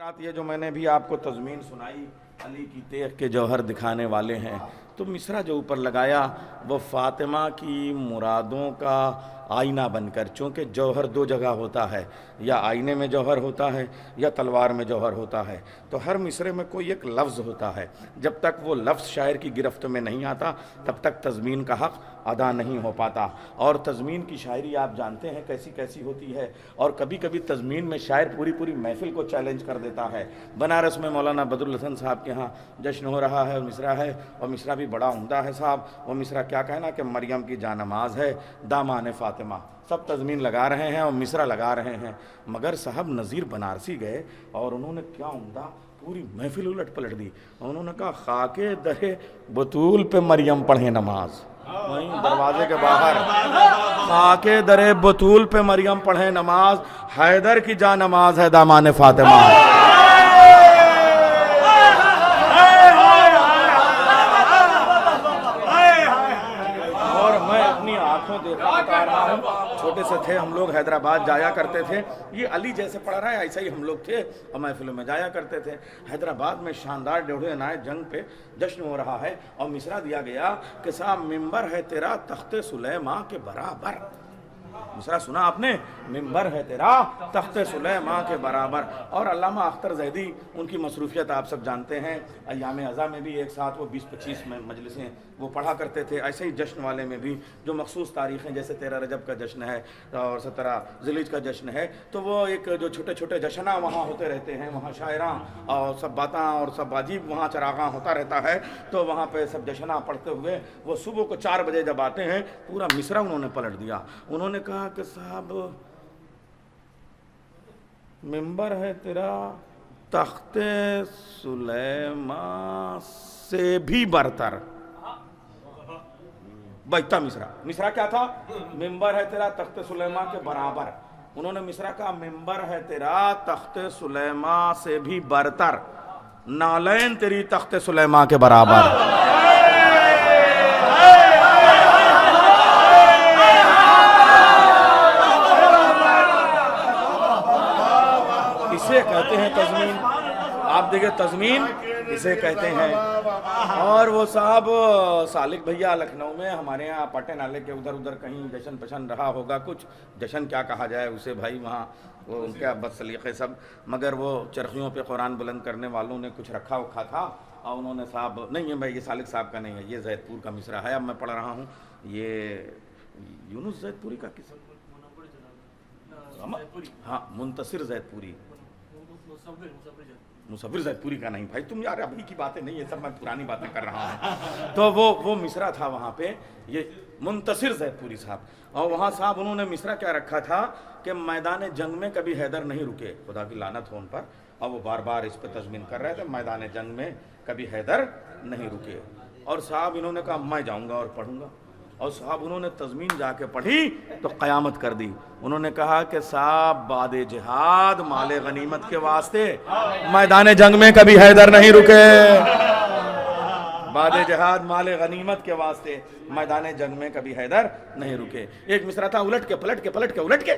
रात ये जो मैंने भी आपको तज़मीन सुनाई, अली की तेग के जौहर दिखाने वाले हैं, तो मिसरा जो ऊपर लगाया वो फ़ातिमा की मुरादों का आईना बनकर, चूँकि जौहर दो जगह होता है, या आईने में जौहर होता है या तलवार में जौहर होता है, तो हर मिसरे में कोई एक लफ्ज़ होता है। जब तक वो लफ्ज़ शायर की गिरफ्त में नहीं आता तब तक तज़मीन का हक़ अदा नहीं हो पाता। और तज़मीन की शायरी आप जानते हैं कैसी कैसी होती है, और कभी कभी तज़मीन में शायर पूरी पूरी महफिल को चैलेंज कर देता है। बनारस में मौलाना बदरुल हसन साहब के यहाँ जश्न हो रहा है, मिसरा है, और मिसरा भी बड़ा उम्दा है साहब। वो मिसरा क्या कहना कि मरियम की जानमाज है दामाने फ़ातिमा। सब तज़मीन लगा रहे हैं और मिसरा लगा रहे हैं, मगर साहब नज़ीर बनारसी गए और उन्होंने क्या उम्दा पूरी महफिल उलट पलट दी। उन्होंने कहा खाके दरे बतूल पे मरियम पढ़े नमाज, वहीं दरवाजे के बाहर खाके दरे बतूल पे मरियम पढ़े नमाज, हैदर की जा नमाज है दामाने फातिमा। और मैं अपनी आंखों देखा बता रहा हूँ, छोटे से थे हम लोग हैदराबाद जाया करते थे, ये अली जैसे पढ़ रहा है ऐसा ही हम लोग थे और महफिलों में जाया करते थे। हैदराबाद में शानदार डेढ़ नाए जंग पे जश्न हो रहा है और मिसरा दिया गया कि साहब मिंबर है तेरा तख्ते सुलेमा के बराबर। मिसरा सुना आपने, मिंबर है तेरा तख्ते सुलेमा के बराबर। और अल्लामा अख्तर ज़ैदी, उनकी मसरूफियत आप सब जानते हैं, अय्याम अज़ा में भी एक साथ वो 20-25 में मजलिसें वो पढ़ा करते थे। ऐसे ही जश्न वाले में भी जो मखसूस तारीख़ें, जैसे 13 रजब का जश्न है और 17 ज़िलहिज का जश्न है, तो वो एक जो छोटे छोटे जश्ना वहाँ होते रहते हैं, वहाँ शायरां और सब बातें और सब अजीब वहाँ चरागां होता रहता है, तो वहाँ पे सब जश्ना पढ़ते हुए वो सुबह को 4 बजे जब आते हैं, पूरा मिसरा उन्होंने पलट दिया। उन्होंने कहा कि साहब मिंबर है तेरा तख्ते सुलेमा से भी बरतर। बैठता मिसरा, मिसरा क्या था? मिंबर है तेरा तख्ते सुलेमा के बराबर। उन्होंने मिसरा कहा मिंबर है तेरा तख्ते सुलेमा से भी बरतर, नालैन तेरी तख्ते सुलेमा के बराबर। इसे कहते हैं तज़मीन। आप देखिए तज़मीन इसे कहते हैं। और वो साहब सालिक भैया लखनऊ में हमारे यहाँ पटे नाले के उधर उधर कहीं जश्न पशन रहा होगा, कुछ जश्न क्या कहा जाए उसे भाई, वहाँ वो उनके बद सलीक़े सब, मगर वो चरखियों पे कुरान बुलंद करने वालों ने कुछ रखा उखा था और उन्होंने साहब, नहीं है भाई ये सालिक साहब का नहीं है, ये जैदपुर का मिसरा है। अब मैं पढ़ रहा हूँ, ये यूनुस जैदपुरी का किस, हाँ मुंतसिर जैदपुरी, मुसफ़िर जैदपुरी का नहीं भाई, तुम यार अभी की बातें नहीं, ये सब मैं पुरानी बातें कर रहा हूँ। तो वो मिसरा था वहाँ पे, ये मुंतसिर जैदपुरी साहब। और वहाँ साहब उन्होंने मिसरा क्या रखा था कि मैदान जंग में कभी हैदर नहीं रुके, खुदा की लानत हो उन पर, और वो बार बार इस पर तज़मीन कर रहे थे, मैदान जंग में कभी हैदर नहीं रुके। और साहब इन्होंने कहा मैं जाऊँगा और पढ़ूँगा, और साहब उन्होंने तज़मीन जाके पढ़ी तो क़यामत कर दी। उन्होंने कहा कि साहब बादे जिहाद माले गनीमत के वास्ते मैदान जंग में कभी हैदर नहीं रुके, बादे जिहाद माले गनीमत के वास्ते मैदान जंग में कभी हैदर नहीं रुके। एक मिसरा था उलट के पलट के पलट के उलट के,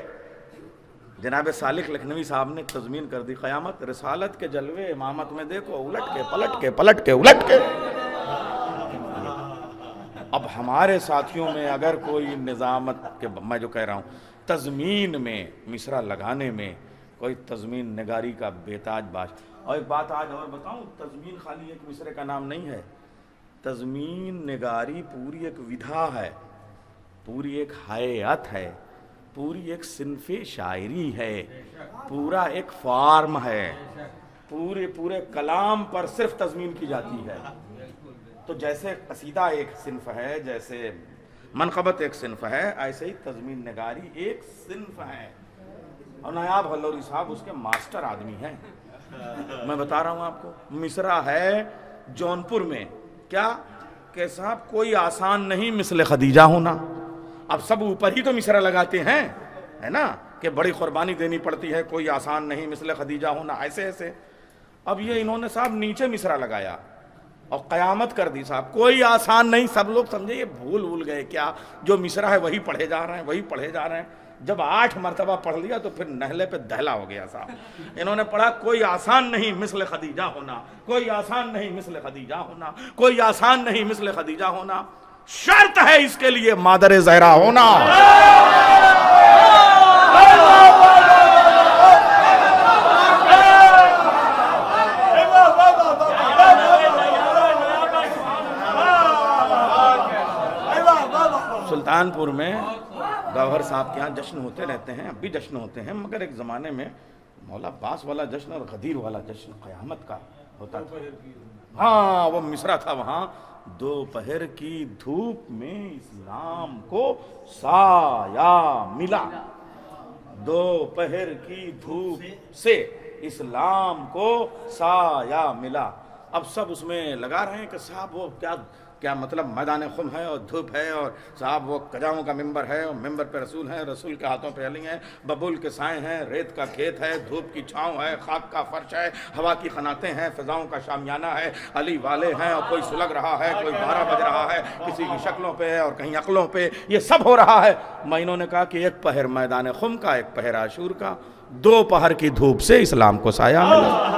जनाब सालिक लखनवी साहब ने तज़मीन कर दी, क़यामत रिसालत के जलवे इमामत में देखो उलट के पलट के पलट के उलट के। अब हमारे साथियों में अगर कोई निज़ामत के, मैं जो कह रहा हूँ तज़मीन में मिसरा लगाने में कोई तज़मीन निगारी का बेताज बाश। और एक बात आज और बताऊँ, तज़मीन खाली एक मिसरे का नाम नहीं है, तज़मीन निगारी पूरी एक विधा है, पूरी एक हयात है, पूरी एक सिनफ़े शायरी है, पूरा एक फार्म है, पूरे कलाम पर सिर्फ तज़मीन की जाती है। तो जैसे कसीदा एक सिन्फ है, जैसे मनक़बत एक सिन्फ है, ऐसे ही तज़मीन निगारी एक सिन्फ है। और नायाब गल्लौरी साहब उसके मास्टर आदमी हैं। मैं बता रहा हूँ आपको, मिसरा है जौनपुर में, क्या कि साहब कोई आसान नहीं मिसले खदीजा होना। अब सब ऊपर ही तो मिसरा लगाते हैं, है ना, कि बड़ी कुर्बानी देनी पड़ती है, कोई आसान नहीं मिसले खदीजा होना, ऐसे ऐसे। अब ये इन्होंने साहब नीचे मिसरा लगाया और क़यामत कर दी साहब, कोई आसान नहीं। सब लोग समझे ये भूल गए क्या, जो मिसरा है वही पढ़े जा रहे हैं, वही पढ़े जा रहे हैं। जब 8 मरतबा पढ़ लिया तो फिर नहले पे दहला हो गया साहब। इन्होंने पढ़ा कोई आसान नहीं मिस्ल खदीजा होना, कोई आसान नहीं मिस्ल खदीजा होना, कोई आसान नहीं मिस्ल खदीजा होना, शर्त है इसके लिए मादर ज़हरा होना। सुल्तानपुर में गौहर साहब के यहाँ जश्न होते रहते हैं, अब भी जश्न होते हैं, मगर एक ज़माने में मौला अब्बास वाला जश्न और गदीर वाला जश्न क़यामत का होता था। हाँ, वो मिसरा था वहाँ, दोपहर की धूप में इस्लाम को साया मिला, दोपहर की धूप से इस्लाम को साया मिला। अब सब उसमें लगा रहे हैं कि साहब वो क्या क्या मतलब मैदान खुम है और धूप है, और साहब वो कजाओं का मिंबर है और मिंबर पे रसूल हैं, रसूल के हाथों पे अली हैं, बबूल के साए हैं, रेत का खेत है, धूप की छाँव है, खाक का फर्श है, हवा की खनातें हैं, फिजाओं का शामियाना है, अली वाले हैं, और कोई सुलग रहा है, कोई 12 बज रहा है, किसी की शक्लों पे है और कहीं अक्लों पे, ये सब हो रहा है। महीनों ने कहा कि एक पहर मैदान खुम का, एक पहर आशूर का, 2 पहर की धूप से इस्लाम को साया मिला।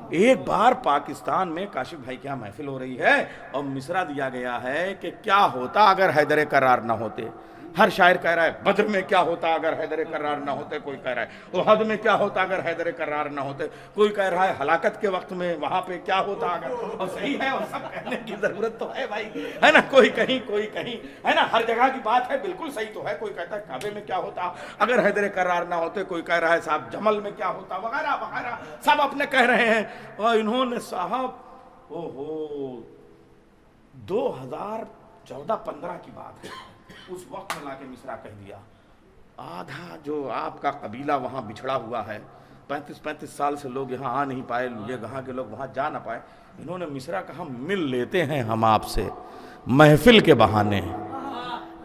एक बार पाकिस्तान में काशिफ भाई क्या महफिल हो रही है और मिसरा दिया गया है कि क्या होता अगर हैदर करार ना होते। हर शायर कह रहा है बद्र में क्या होता अगर हैदर करार ना होते, कोई कह रहा है उहद में क्या होता अगर हैदर करार ना होते, कोई कह रहा है हलाकत के वक्त में वहां पे क्या होता अगर। और सही है, और सब कहने की जरूरत तो है भाई, है ना, कोई कहीं है ना, हर जगह की बात है, बिल्कुल सही तो है। कोई कहता है काबे में क्या होता अगर हैदर करार ना होते, कोई कह रहा है साहब जमल में क्या होता, वगैरह वगैरह सब अपने कह रहे हैं। और इन्होंने साहब ओहो 2014-15 की बात है, उस वक्त में लाके मिसरा कह दिया, आधा जो आपका कबीला वहाँ बिछड़ा हुआ है, 35 साल से लोग यहाँ आ नहीं पाए, ये यहाँ के लोग वहाँ जा ना पाए, इन्होंने मिसरा कहा मिल लेते हैं हम आपसे महफिल के बहाने,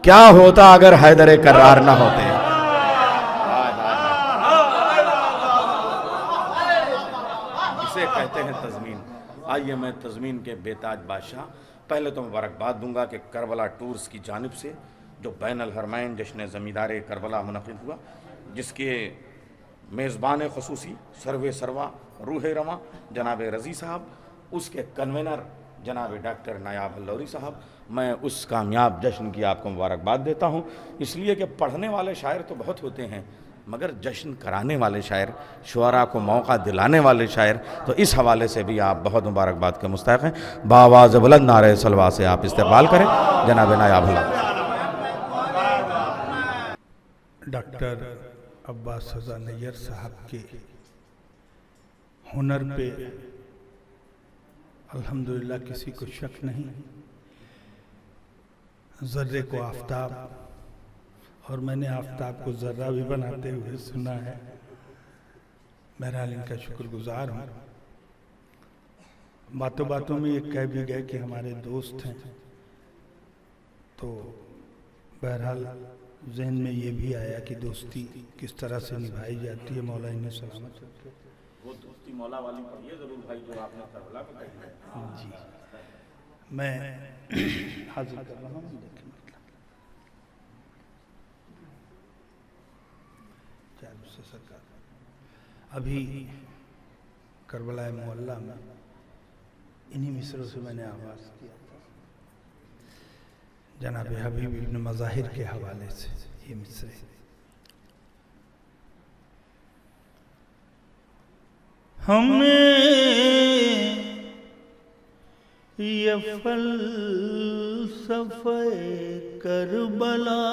क्या होता अगर हैदर करार ना होते। इसे कहते हैं तज़मीन। आइए मैं तज़मीन के बेताज बादशाह पहले तो मुबारकबाद दूंगा कि करबला टूर्स की जानिब से जो बैन अल हरमैन जश्न ज़मींदार करबला मुनक़िद हुआ, जिसके मेज़बान ख़ुसूसी सर्वे सरवा रूह रवा जनाब रज़ी साहब, उसके कन्वेनर जनाब डॉक्टर नायाब हल्लौरी साहब, मैं उस कामयाब जश्न की आपको मुबारकबाद देता हूँ। इसलिए कि पढ़ने वाले शायर तो बहुत होते हैं, मगर जश्न कराने वाले शायर, शुअरा को मौका दिलाने वाले शायर, तो इस हवाले से भी आप बहुत मुबारकबाद के मुस्तहिक़ हैं। बावाज़ बुलंद नारे सलवा से आप इस्तेक़बाल करें जनाब नायाब हल्लौरी। डॉक्टर अब्बास रज़ा नैयर साहब के हुनर पे अल्हम्दुलिल्लाह किसी को शक नहीं। ज़र्रे को आफताब, और मैंने आफताब को ज़र्रा भी बनाते हुए सुना है। बहरहाल इनका शुक्रगुजार हूँ। बातों बातों में ये कह भी गए कि हमारे दोस्त हैं, तो बहरहाल जहन में ये भी आया कि दोस्ती किस तरह से निभाई जाती है। मौला इन्हें सलामत रखे। वो दोस्ती मौला वाली पढ़िए जरूर भाई जो आपने करबला में कही है। जी, मैं हाजिर कर रहा हूँ। देखें मतलब सरकार अभी करबला मोहल्ला में इन्हीं मिसरों से मैंने आवाज़ किया था, जनाब हबीब इब्न मज़ाहिर के हवाले से ये मिसरे। हमें ये फ़लसफ़े करबला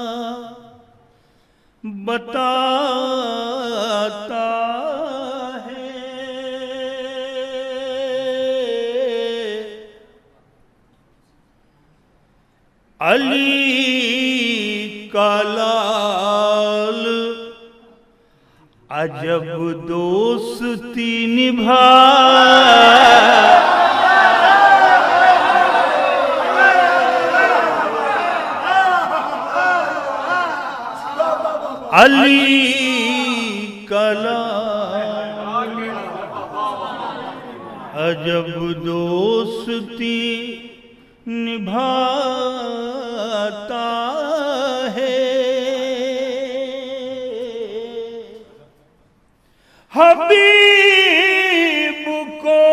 बताता है, अली का लाल अजब दोस्ती निभा, अली का लाल अजब दोस्ती निभाता हबीब को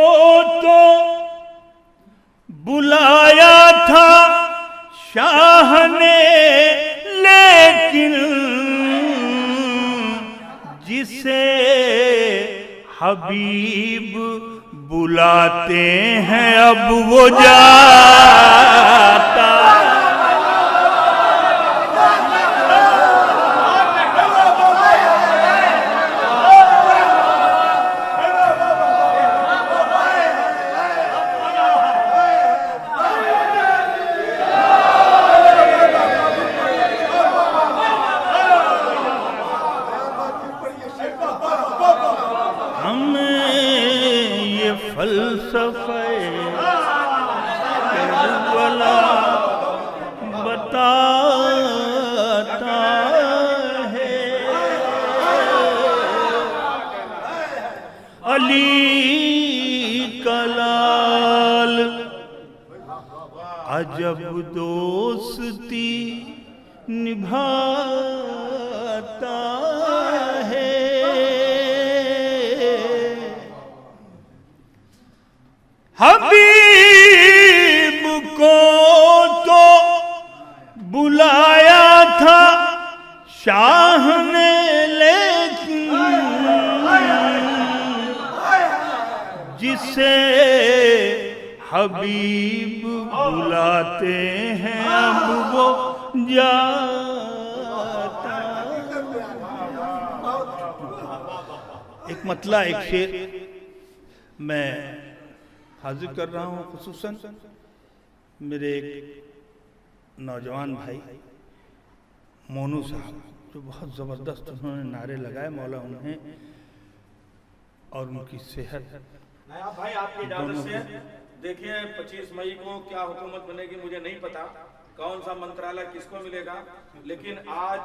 तो बुलाया था शाह ने, लेकिन जिसे हबीब बुलाते हैं अब वो जाता। फलसफे करबला बताता है, अली कलाल अजब दोस्ती निभाता है। हबीब को तो बुलाया था शाह ने, लेकिन जिसे हबीब बुलाते हैं अब वो जाता। एक मतला, एक शेर मैं हाजिर कर रहा हूँ। खुसूसन मेरे एक नौजवान भाई मोनू साहब, जो बहुत ज़बरदस्त उन्होंने नारे लगाए, मौला उन्हें और उनकी सेहत। भाई आपकी इजाजत से देखिए 25 मई को क्या हुकूमत बनेगी मुझे नहीं पता, कौन सा मंत्रालय किसको मिलेगा, लेकिन आज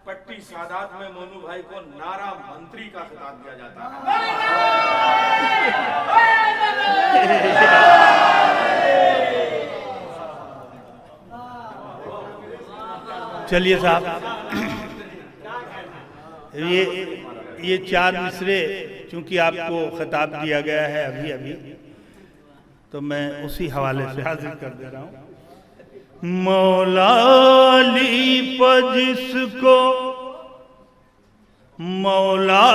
पट्टी सादात में मोनू भाई को नारा मंत्री का खिताब दिया जाता है। चलिए साहब, ये 4 मिसरे चूंकि आपको खिताब दिया गया है अभी अभी, तो मैं उसी हवाले से हाजिर कर दे रहा हूँ। मौला अली पर जिसको, मौला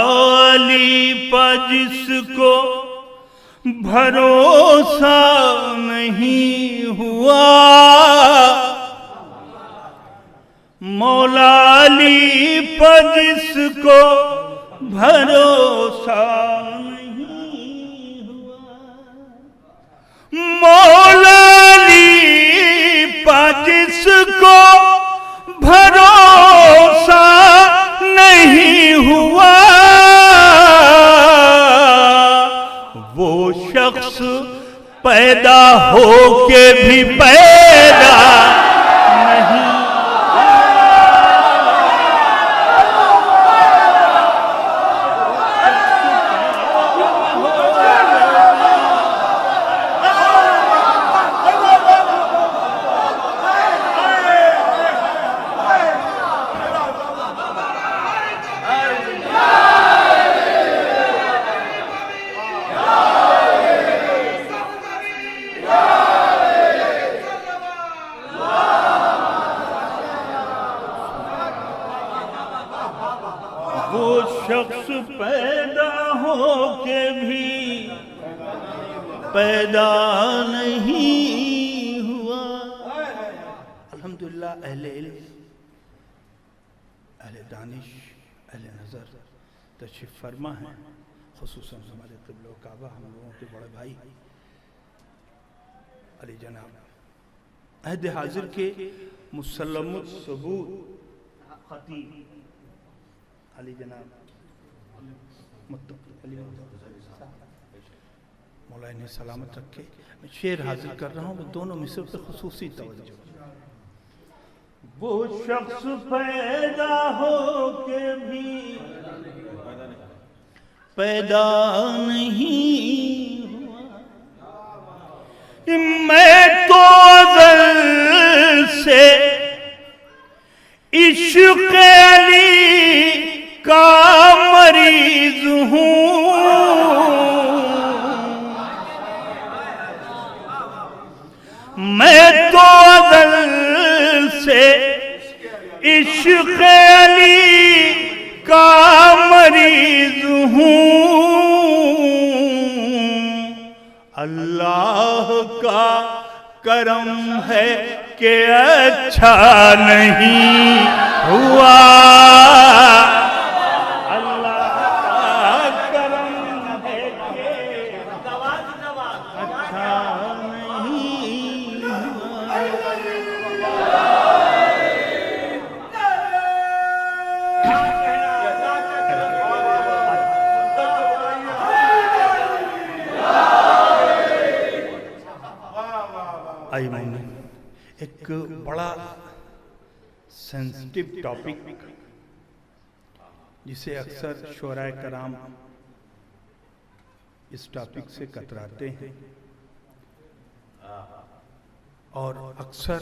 अली पर जिसको भरोसा नहीं हुआ, मौला अली पर जिसको भरोसा नहीं हुआ, मौला अली पर जिसको भरोसा नहीं हुआ, वो शख्स पैदा होके भी पैदा नहीं। वो शख्स पैदा हो के भी पैदा नहीं हुआ। अल्हम्दुलिल्लाह अहले इल्म, अहले दानिश, अहले नज़र तशरीफ़ फरमा है, खुसूसन हमारे क़िबला काबा हम लोगों के बड़े भाई अली जनाब अहद हाजिर के मुसल्लमुत सबूत खतीब अली जनाब मौला इन्हें सलामत रखे। मैं शेर हाजिर कर रहा हूँ, वो दोनों मिसर पे खुसूसी तवज्जो। वो शख्स पैदा हो के भी पैदा नहीं हुआ, मैं तो अज़ल से इश्क़ अली का मरीज हूँ, करम है कि अच्छा नहीं हुआ, अल्लाह का करम है कि अच्छा नहीं हुआ। आई मैंने एक बड़ा सेंसिटिव टॉपिक जिसे अक्सर शोराए कराम इस टॉपिक से कतराते हैं और अक्सर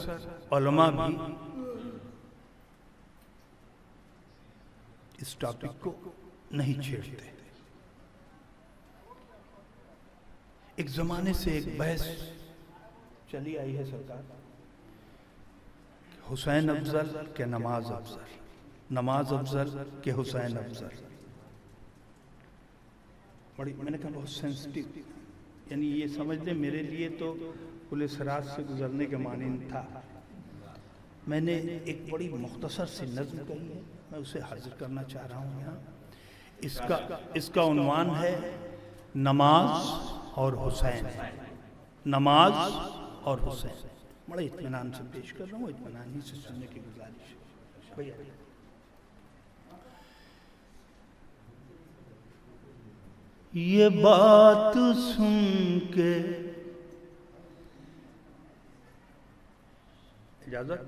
उलमा भी इस टॉपिक को नहीं छेड़ते। एक जमाने से एक बहस चली आई है सरकार, हुसैन अफजल के नमाज अफजल, नमाज अफजल के हुसैन अफजल। बड़ी मैंने कहा बहुत सेंसिटिव, यानी ये समझ ले मेरे लिए तो पुलिस राज से गुजरने के मानिंद था। मैंने एक बड़ी मुख्तसर सी नज़्म कही है, मैं उसे हाजिर करना चाह रहा हूँ यहाँ। इसका उन्वान है नमाज और हुसैन, नमाज और हुसैन। बड़े इत्मीनान से पेश कर रहा हूँ, इत्मीनान ही से सुनने की गुजारिश है भैया। ये बात सुन के इजाजत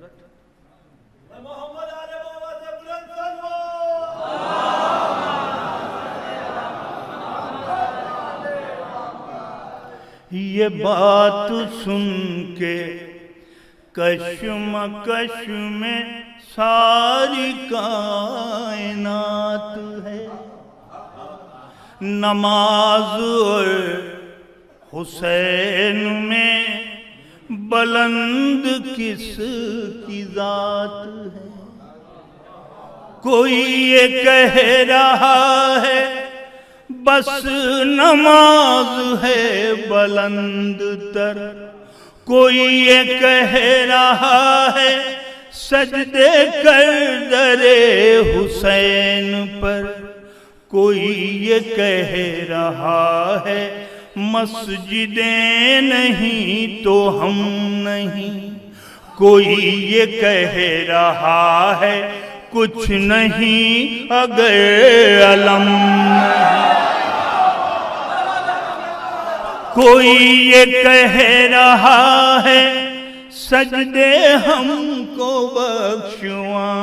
ये बात सुन के कश्मकश में सारी कायनात है, नमाज और हुसैन में बुलंद किस की जात है। कोई ये कह रहा है बस नमाज है बुलंद तर, कोई ये कह रहा है सजदे कर दरे हुसैन पर, कोई ये कह रहा है मस्जिदें नहीं तो हम नहीं, कोई ये कह रहा है कुछ नहीं अगर अलम नहीं, कोई ये कह रहा है सजदे हमको बख्शवाएंगे,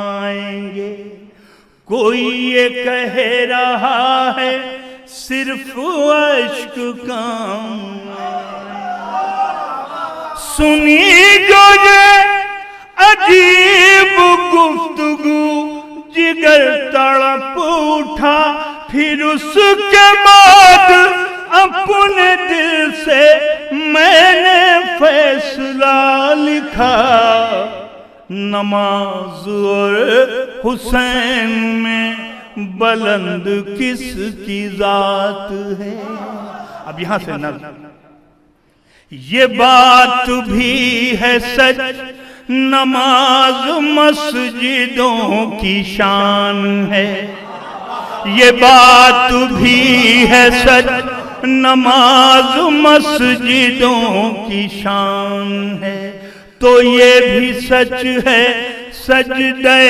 कोई ये कह रहा है सिर्फ अश्क काम। सुनी जो ये अजीब गुफ्तगू जिगर तड़प उठा, फिर उसके बाद अपने दिल से मैंने फैसला लिखा, नमाज और हुसैन में बुलंद किस की जात है। अब यहां से नज़्म, ये बात भी है सच नमाज मस्जिदों की शान है, ये बात भी है सच नमाज मस्जिदों की शान है, तो ये भी सच है सजदे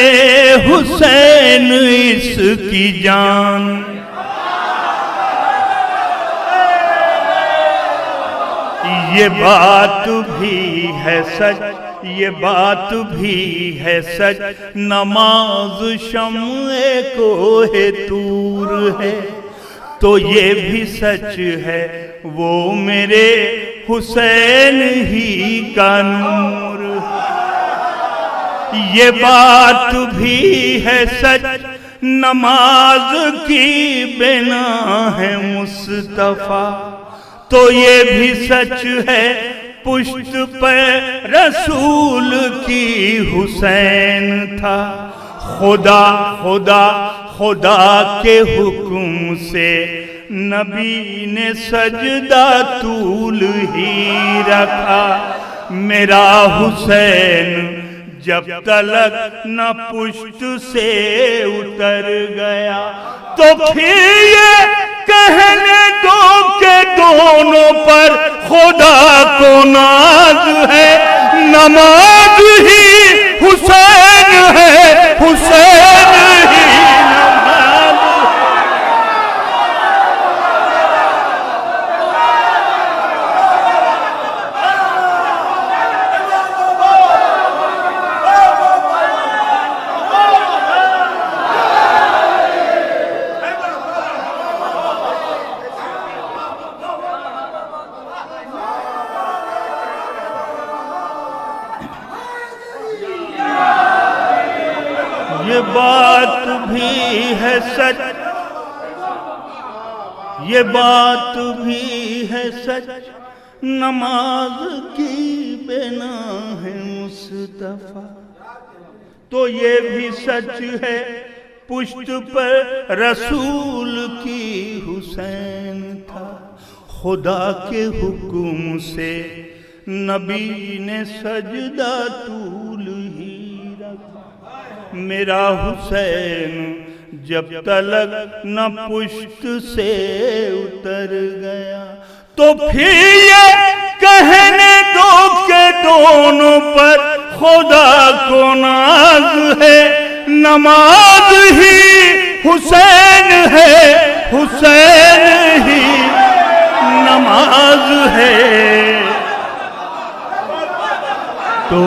हुसैन इसकी जान। ये बात भी है सच, ये बात भी है सच नमाज शम्ए कोहे तूर है, तो ये भी सच है वो मेरे हुसैन ही का नूर। ये बात भी है सच नमाज की बिना है मुस्तफा, तो ये भी सच है पुश्त पर रसूल की हुसैन था। खुदा खुदा खुदा के हुक्म से नबी ने सजदा तूल ही रखा, मेरा हुसैन जब तलक न पुष्ट से उतर गया तो फिर ये कहने दो के दोनों पर खुदा को नाज है, नमाज ही हुसैन है, हुसैन ही नमाज। ये बात भी है सच, ये बात भी है सच, नमाज की बिना है मुस्तफा। तो ये भी सच है पुष्ट पर रसूल की हुसैन था। खुदा के हुक्म से नबी ने सजदा तूल ही रखा। मेरा हुसैन जब तलक न पुष्ट से उतर गया तो फिर ये कहने दो के दोनों पर खुदा को नाज है, नमाज ही हुसैन है, हुसैन ही नमाज है। तो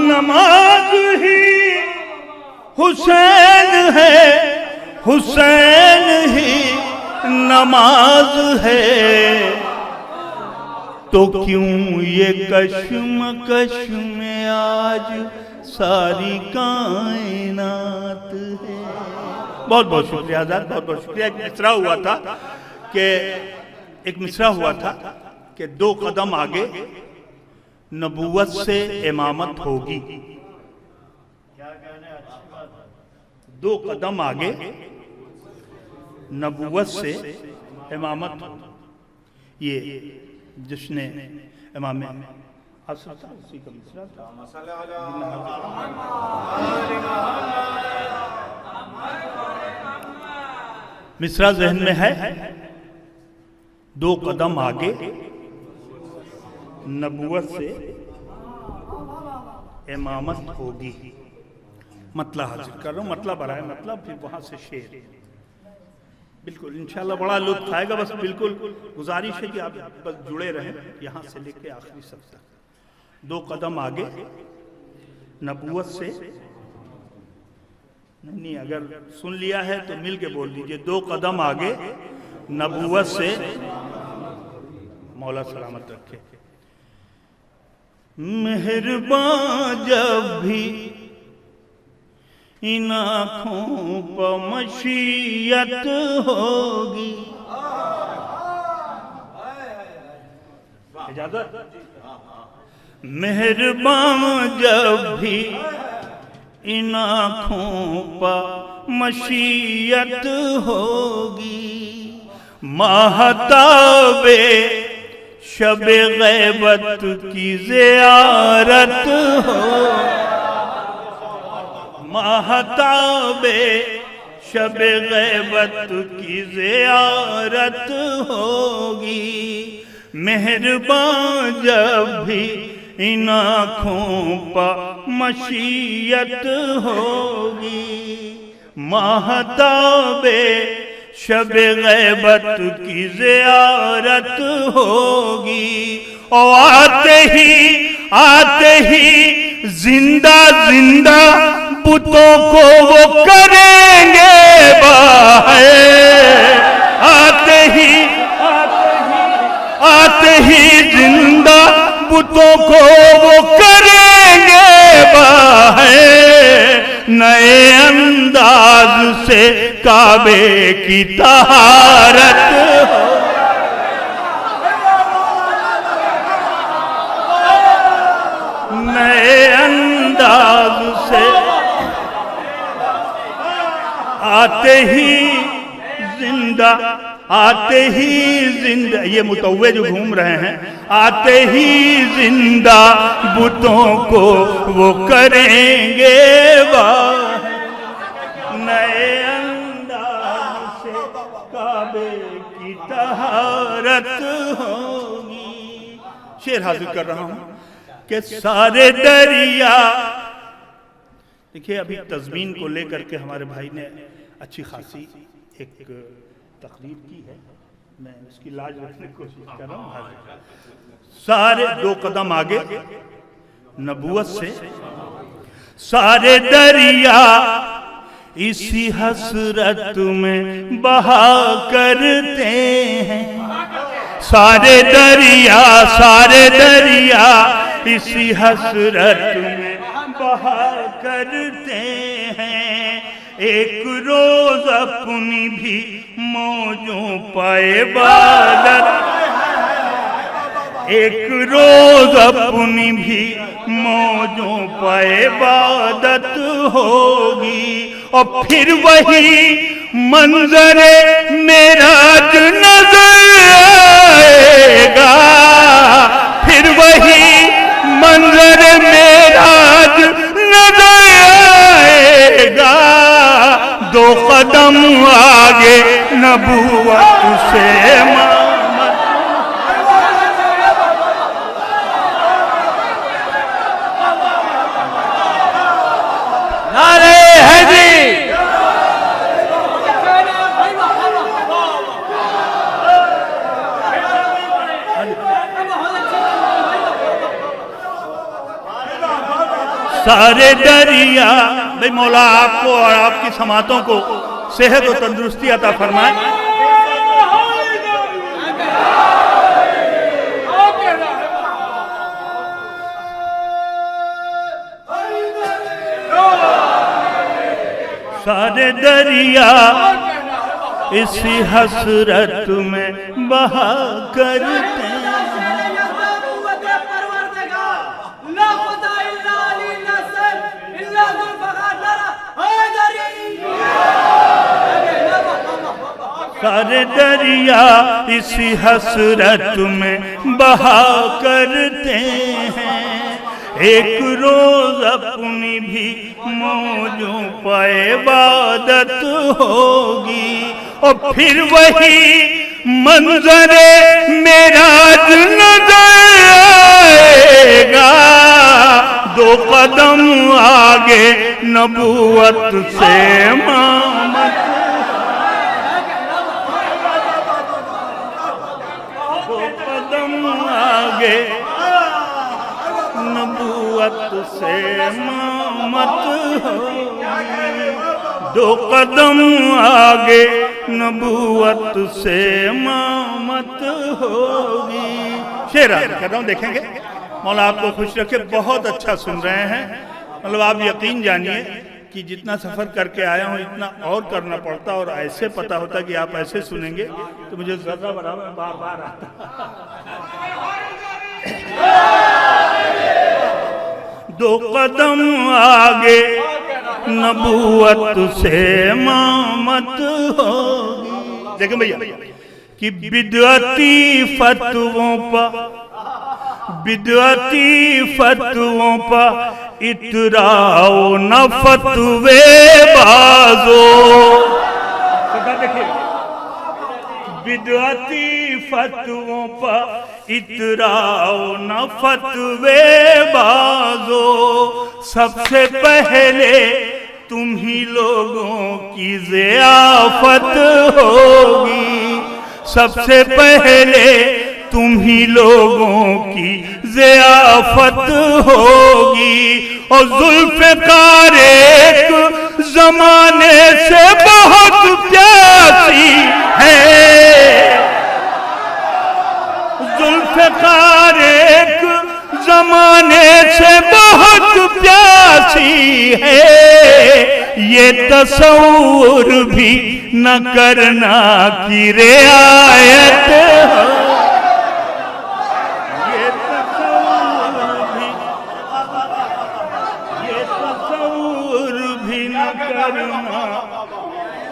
नमाज ही हुसैन है, हुसैन ही नमाज है। तो क्यों ये कश्मकश में आज सारी कायनात है। बहुत बहुत शुक्रिया आजाद, बहुत बहुत शुक्रिया। एक मिसरा हुआ था कि दो कदम आगे नबूवत से इमामत होगी। क्या कहने, अच्छी बात है। दो कदम आगे नबूवत से इमामत होगी। ये जिसने इमाम असर था उसी का मिसरा था। मिसरा ज़हन में है। दो कदम आगे नबूवत से इमामत होगी। मतलब हाजिर कर रहा हूँ, मतलब बराए मतलब, फिर वहां से शेर। बिल्कुल इंशाल्लाह बड़ा लुत्फ आएगा। बस बिल्कुल गुजारिश है कि आप बस जुड़े रहें यहाँ से लेके आखिरी सब तक। दो कदम आगे नबूवत से नहीं, अगर सुन लिया है तो मिल के बोल दीजिए। दो कदम आगे नबूवत से, मौला सलामत रखे। मेहरबान जब भी इन आँखों पर मशीयत होगी। इजाजत। मेहरबान जब भी इन आँखों पर मशीयत होगी। महताबे शब गैबत की ज़ियारत हो। महताबे शब गैबत की ज़ियारत होगी। मेहरबान जब भी इन आँखों पर मशीयत होगी। महताबे शब गैबत की ज़ियारत होगी। और आते ही जिंदा जिंदा बुतों को वो करेंगे बाहे। आते ही जिंदा बुतों को वो करेंगे बाहे। नए अंदाज से काबे की तहारत हो। नए अंदाज से आते ही जिंदा, आते ही जिंदा, ये मुतव्वे जो घूम रहे हैं, आते ही जिंदा बुतों को वो करेंगे वाह। नए अंदाज से काबे की तहारत होगी। शेर हाजिर कर रहा हूं कि सारे दरिया, देखिए अभी तज़मीन को लेकर के हमारे भाई ने अच्छी खासी एक तकरीर की है, मैं उसकी लाज रखने की कोशिश कर रहा हूँ। सारे 2 कदम आगे नबूवत से, सारे दरिया इसी हसरत में बहा करते हैं। सारे दरिया, सारे दरिया इसी हसरत में बहा करते हैं। एक रोज अपनी भी मौजों पाए बादत, एक रोज अपनी भी मौजों पाए बादत होगी। और फिर वही मंजरे मेराज नजर आएगा, फिर वही मंजर मेराज नजर आएगा। 2 कदम आगे नबूवत से नारे हैदरी। सारे दरिया, भाई मौला आपको और आपकी समातों को सेहत और तंदुरुस्ती अता फरमाए। सारे दरिया इसी हसरत में बहा करते हैं। सारे दरिया इसी हसरत में बहा करते हैं। एक रोज अपनी भी मौजों पाए इबादत होगी। और फिर वही मंजरे मेराज नजर आएगा। 2 कदम आगे नबूवत से मामत, 2 कदम आगे नबूवत से मामत होगी। 2 कदम आगे नबूवत से मामत होगी। शेर कर रहा हूँ, देखेंगे। मौला आपको खुश रखे। बहुत अच्छा सुन रहे हैं। मतलब आप यकीन जानिए कि जितना सफ़र करके आया हूँ इतना और करना पड़ता, और ऐसे पता होता कि आप ऐसे सुनेंगे तो मुझे ज़रा बराबर बार बार आता। 2 कदम आगे नबूवत से मामत होगी। देखें भैया कि बिदअती फतवों पर, बिदअती फतवों पर इतराओ न फतवे बाजो। देखिए, बिदअती फतवों पर इतराओ न फतवे बाजो। सबसे पहले तुम ही लोगों की ज़ियाफत होगी। सबसे पहले तुम ही लोगों की ज़ियाफत होगी। और जुल्फ़िकार एक ज़माने से बहुत प्यासी है। जुल्फ़िकार एक ज़माने से बहुत प्यासी है। ये तस्वुर भी न करना की रियायत हो, ये तसव्वुर भी न करना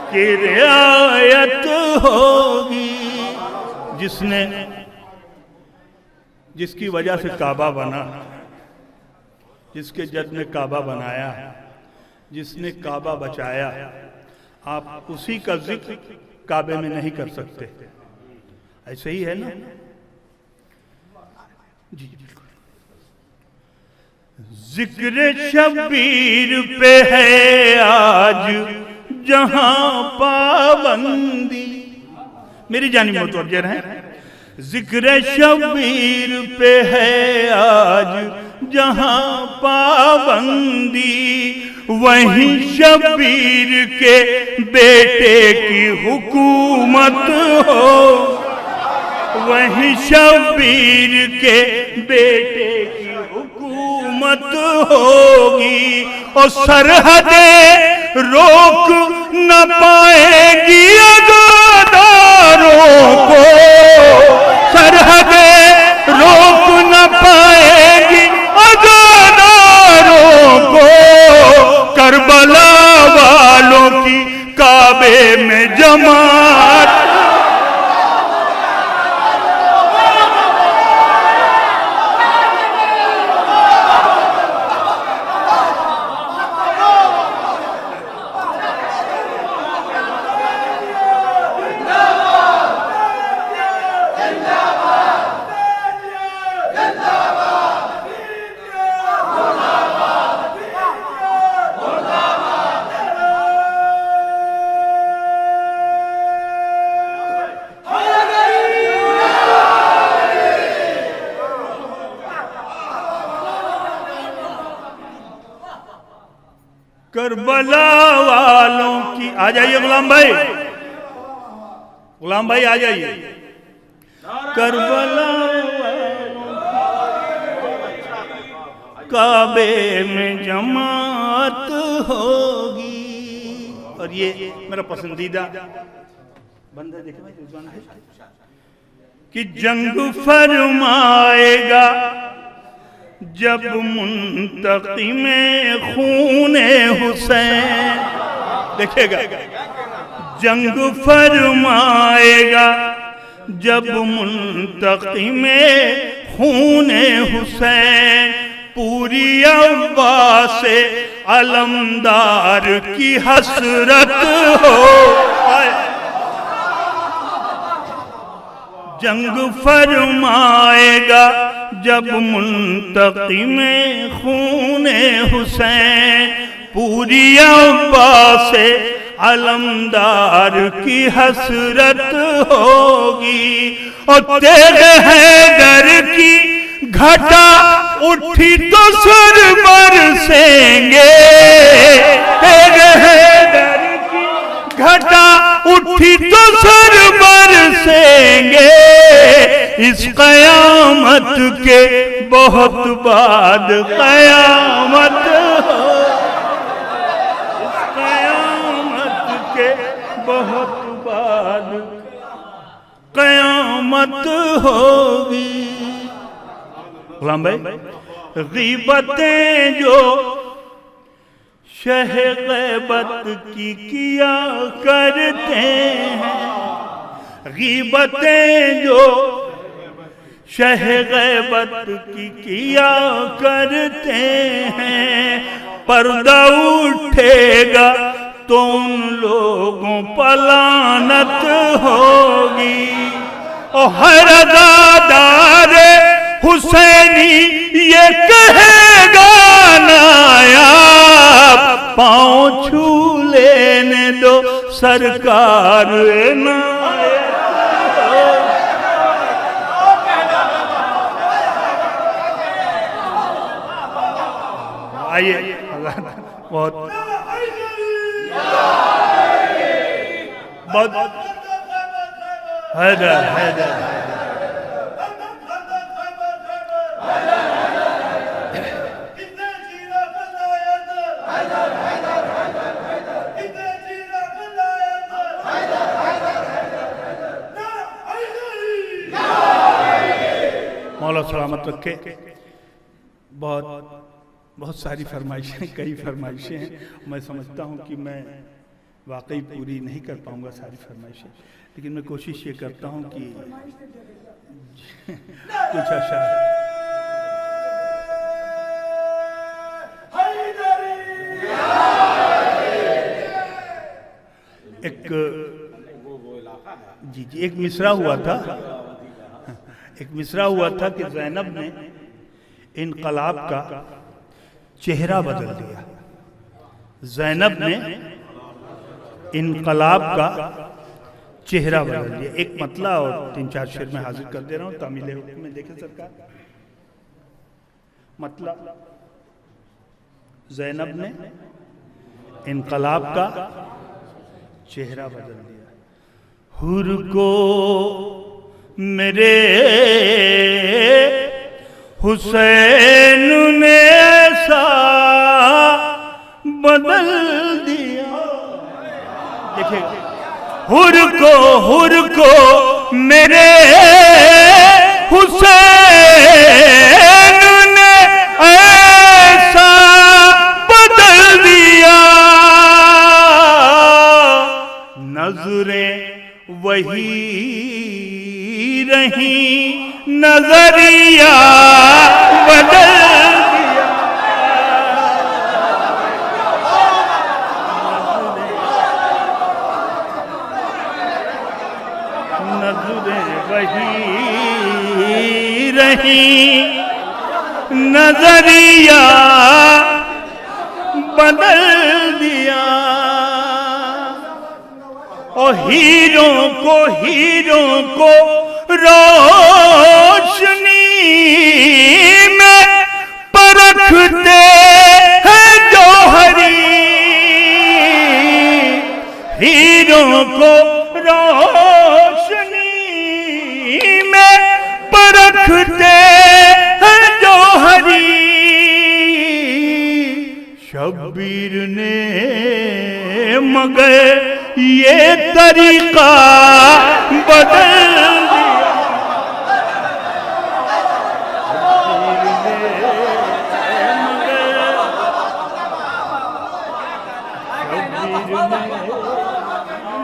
की रियायत होगी। जिसकी वजह से काबा बना, जिसके जद में काबा बनाया, जिसने काबा बचाया, आप उसी का जिक्र काबे में नहीं कर सकते। ऐसे ही है ना जी। जिक्र शबीर पे है आज जहां पाबंदी, मेरी जानी मुतवज्जह हैं। जिक्र शबीर पे है आज जहां पाबंदी, वहीं शबीर के बेटे की हुकूमत हो, वहीं शबीर के बेटे की हुकूमत होगी। और सरहदें रोक न पाएगी अज़ादारों को, सरहदें रोक न पाएगी अज़ादारों को। करबला वालों की काबे में जमात, करबला वालों की। आ जाइए गुलाम भाई, गुलाम भाई आ जाइए। करबला वालों की काबे में जमात होगी। और ये मेरा पसंदीदा बंदा देखे भाई कि जंग फरमाएगा जब मुंतक़िमे खूने हुसैन, देखिएगा जंग फरमाएगा जब मुंतक़िमे खूने हुसैन, पूरी अब्बास अलमदार की हसरत हो। जंग फरमाएगा जब मुंतक़िमे खूने हुसैन, पूरी अब्बास अलमदार की हसरत होगी। और तेरे हैदर की घटा उठी तो सर बरसेंगे, तेरे हैदर की घटा उठी तो सर बरसेंगे। इस कयामत के बहुत बाद कयामत हो, इस कयामत के बहुत बाद कयामत होगी। गुलाम भाई, गीबतें जो शह गैबत की किया करते हैं, गीबतें जो शह गैबत की किया करते हैं, पर्दा उठेगा तो उन लोगों पर लानत होगी। और हर अज़ादार हुसैनी ये कहेगा नायाब, पाँव छू लेने दो सरकार नायाब। आइए, बहुत बहुत हैदर हैदर सलामत रखे। बहुत सारी फरमाइशें, कई फरमाइशें हैं। मैं समझता हूँ कि मैं वाकई पूरी नहीं कर पाऊँगा सारी फरमाइशें, लेकिन मैं कोशिश ये करता हूँ कि कुछ अशार एक मिसरा हुआ था कि ज़ैनब ने इनकलाब का चेहरा बदल दिया। ज़ैनब ने इनकलाब का चेहरा बदल दिया। एक मतला और 3-4 शेर में हाजिर कर दे रहा हूँ तामील हुक्म में। देखें सरकार, मतला ज़ैनब ने इनकलाब का चेहरा बदल दिया। हुर को मेरे हुसैन ने ऐसा बदल दिया। देखिए, हुर को मेरे हुसैन ने ऐसा बदल दिया। नजरें वही रही, नजरिया बदल दिया। नजरें वही रही, नजरिया बदल दिया। और हीरों को रोशनी में परखते हैं जौहरी। हीरों को रोशनी में परखते हैं जौहरी। शब्बीर ने मगर ये तरीका बदल दिया।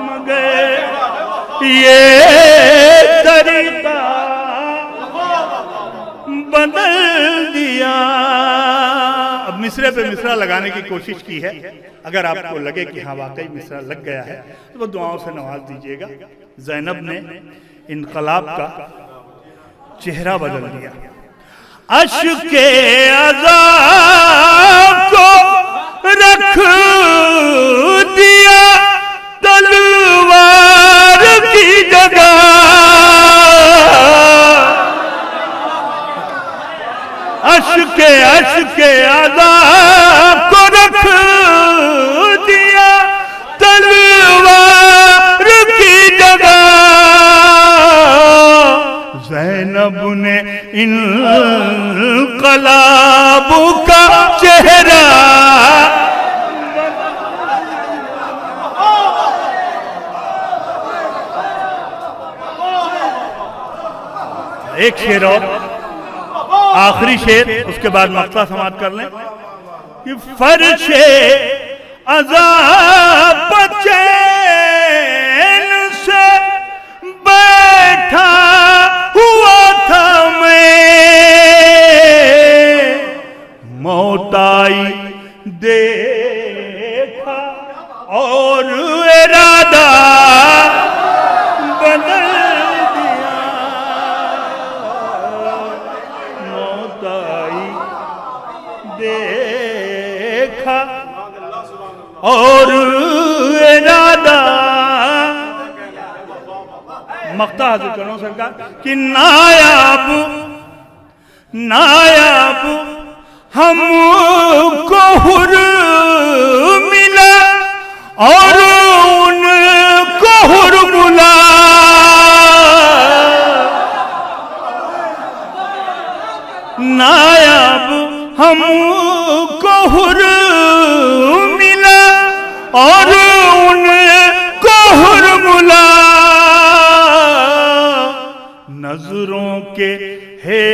मगर ये तरीका बदल दिया। अब मिसरे पे मिसरा लगाने की कोशिश की है। अगर आपको लगे कि हाँ वाकई मिसरा लग गया है तो वो दुआओं से नवाज दीजिएगा। ज़ैनब ने इनकलाब का चेहरा बदल दिया। अश्के अज़ाब को रख दिया तलवार की जगह। अश्के अज़ाब को रख दिया तलवार की जगह। ज़ैनब ने इनकलाब का चेहरा एक शेर और आखिरी शेर, उसके बाद मक्ता समाप्त कर लें कि फर्शे अज़ाब चैन से बैठा हुआ था मैं। मौत आई देखा और इरादा बदल दिया। मौत आई देखा और इरादा। मक्ता हाजिर करो सरकार कि नायाब हमको हुर मिला और उनको हुर मिला। नायाब हमको हुर मिला और उनको हुर मिला। नजरों के हे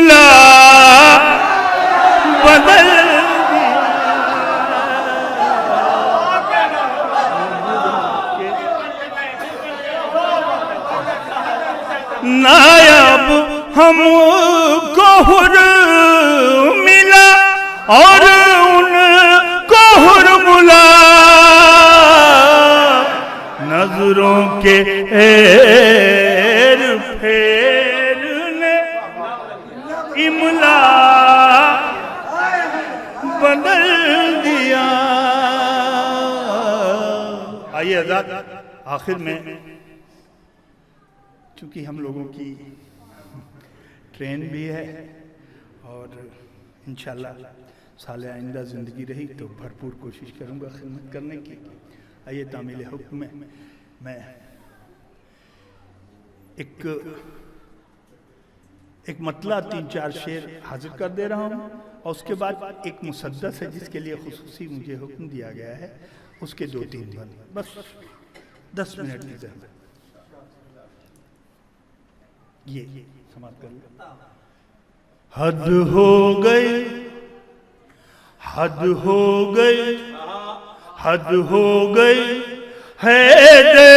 इमला बदल नायाब हमको हुर मिला और उनको हुर मुला नजरों के एर फेर ने इमला बदल दिया। आइए आजाद आखिर में, चूंकि हम लोगों की ट्रेन भी है और इंशाल्लाह साले आइंदा ज़िंदगी रही तो भरपूर कोशिश करूंगा खिदमत करने की। आइए तामील हुक्म में मैं एक मतला 3-4 शेर हाजिर कर दे रहा हूँ और उसके बाद एक मुसद्दस है जिसके लिए खुसूसी मुझे हुक्म दिया गया है, उसके 2-3 बंद, बस 10 मिनट की जरूरत। ये समाप्त कर लो। हद हो गई, हद हो गई, हद हो गई है दे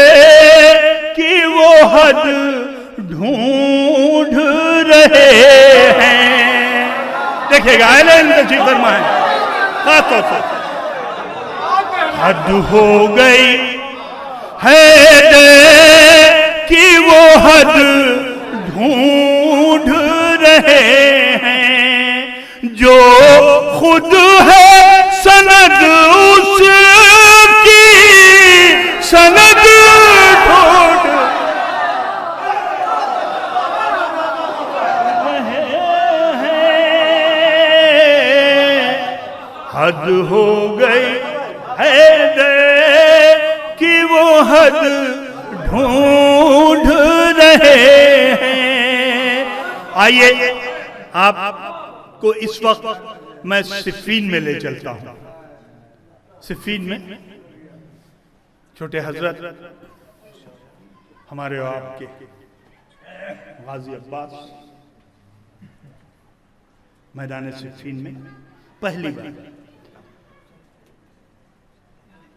कि वो हद ढूंढ रहे हैं। देखिएगा तशरीफ फरमाए। हद हो गई है दे कि वो हद ढूंढ रहे हैं जो खुद है सनद उसकी सनद ढूंढ रहे हैं। हद हो गई है दे कि वो हद ढूंढ रहे हैं। आइए आपको इस वक्त मैं सिफ़ीन में ले चलता हूं। सिफ़ीन में छोटे हजरत हमारे और आपके गाजी अब्बास मैदान सिफ़ीन में पहली बार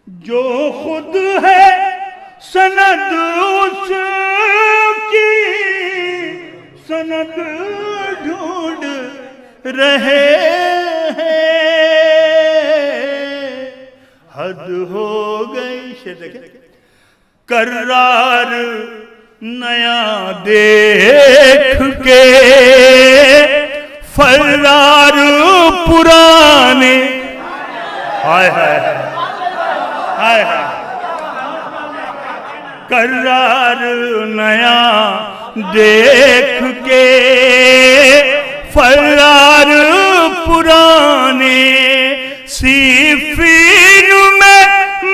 जो खुद है सनद उसकी सनद ढूंढ रहे हैं। हद हो गई से देखे करार नया देख के फरार पुराने। हाय हाय हाय हाय। करार नया देख के फरार पुराने सिफ़ीन में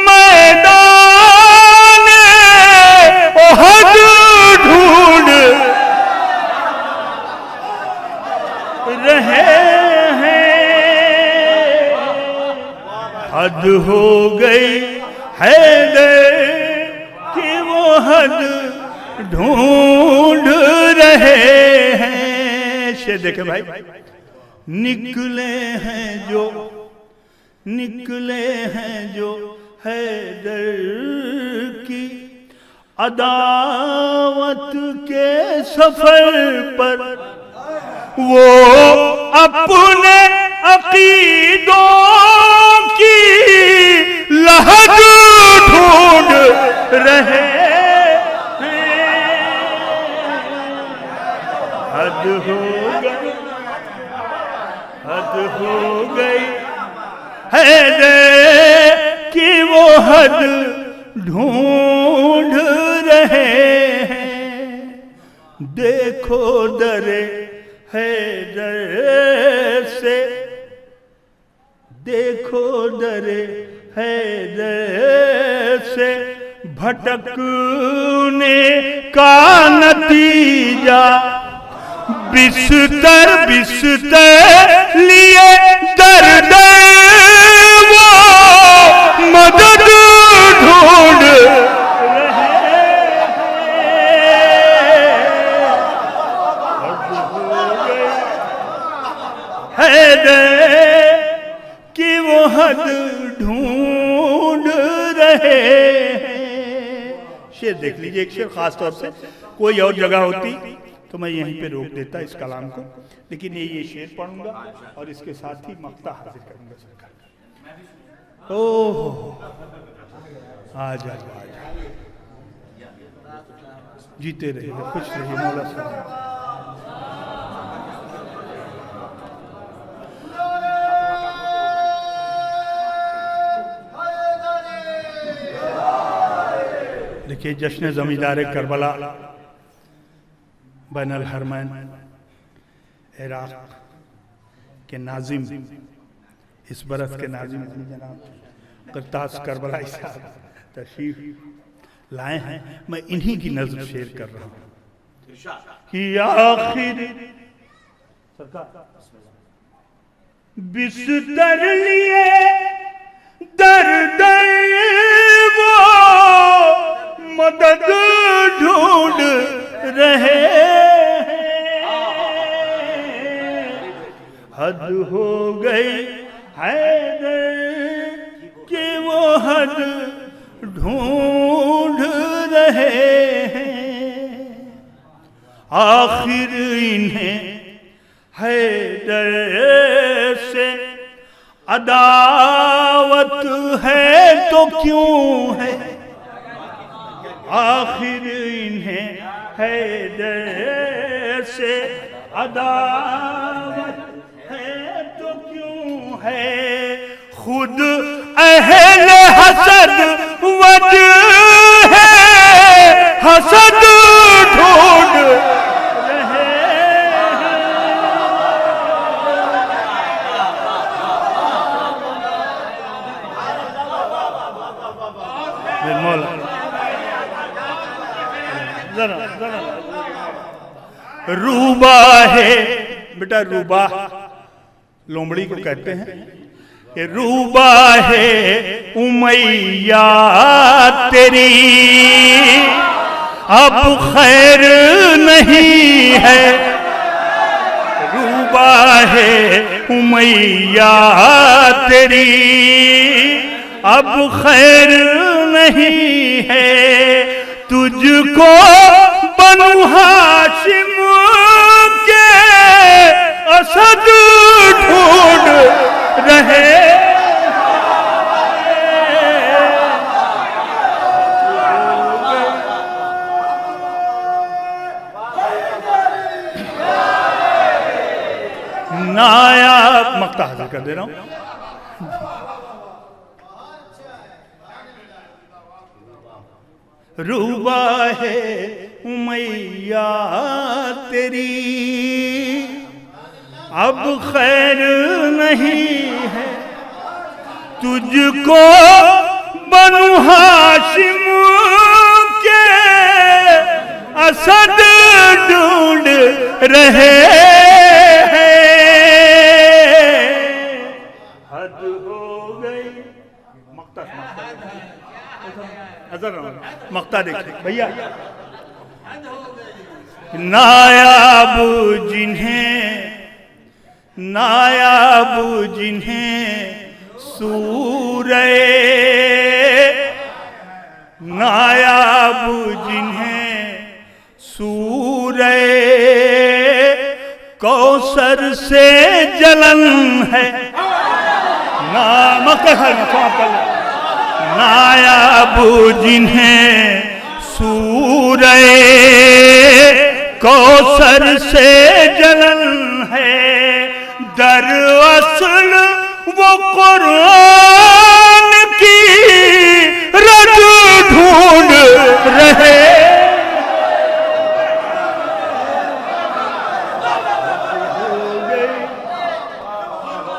मैदान ओहद ढूंढ रहे हैं। हद हो गई है कि वो हद ढूंढ रहे हैं। शेर देखे भाई, निकले हैं जो हैदर की अदावत के सफर पर वो अपने अकीदों की लहद ढूंढ रहे हैं। हद हो गई है कि वो हद ढूंढ रहे हैं। देखो दरे हैदर से, देखो दरे हैदर से भटकने का नतीजा बिस्तर लिए दर्द वो मदद ढूंढ रहे हैं। हैदर की वो हद ढूंढ रहे हैं। शेर देख लीजिए, एक शेर खास तौर से, कोई और जगह होती तो मैं यहीं पे रोक देता इस कलाम को, लेकिन ये शेर पढ़ूंगा और इसके साथ ही मक्ता हाजिर करूंगा सरकार का। ओह आ जा जीते रहिए, खुश रहिए, मौला साहब। देखिए, जश्न जमींदार करबला बैनुल हरमैन इराक के नाजिम, इस बरस के नाजिम जनाब करतास करबलाई साहब तशरीफ लाए हैं। मैं इन्हीं की नज़्म शेर कर रहा हूँ कि आखिर बिस्तर लिए दर दर वो मदद ढूंढ रहे हैं। हद हो गई हैदर कि वो हद ढूंढ रहे हैं। आखिर इन्हें हैदर से अदावत है तो क्यों है, आखिर इन्हें हैदर से अदावत है तो क्यों है। खुद अहल हसद वजह है, हसद ढूंढ रहे हैं। मौला जरा जरा रूबा है बेटा, रूबा लोमड़ी को कहते हैं। ये रूबा है उमैया तेरी, अब खैर नहीं है। रूबा है उमैया तेरी, अब खैर नहीं है। तुझको बनु हाशिम के असद ढूंढ रहे। नायाब मक्ता हाजिर कर दे रहा हूं। रूबा है उमैया तेरी, अब खैर नहीं है। तुझको बनु हाशिम के असद ढूंढ रहे हैं। हद हो गई। मक्ता देखिए भैया। नायाब जिन्हें सूरे, नायाब जिन्हें सूरे कौसर से जलन है। नायाब जिन्हें सूरे कौसर से जलन है। दर असल वो कुरान की रज ढूंढ रहे।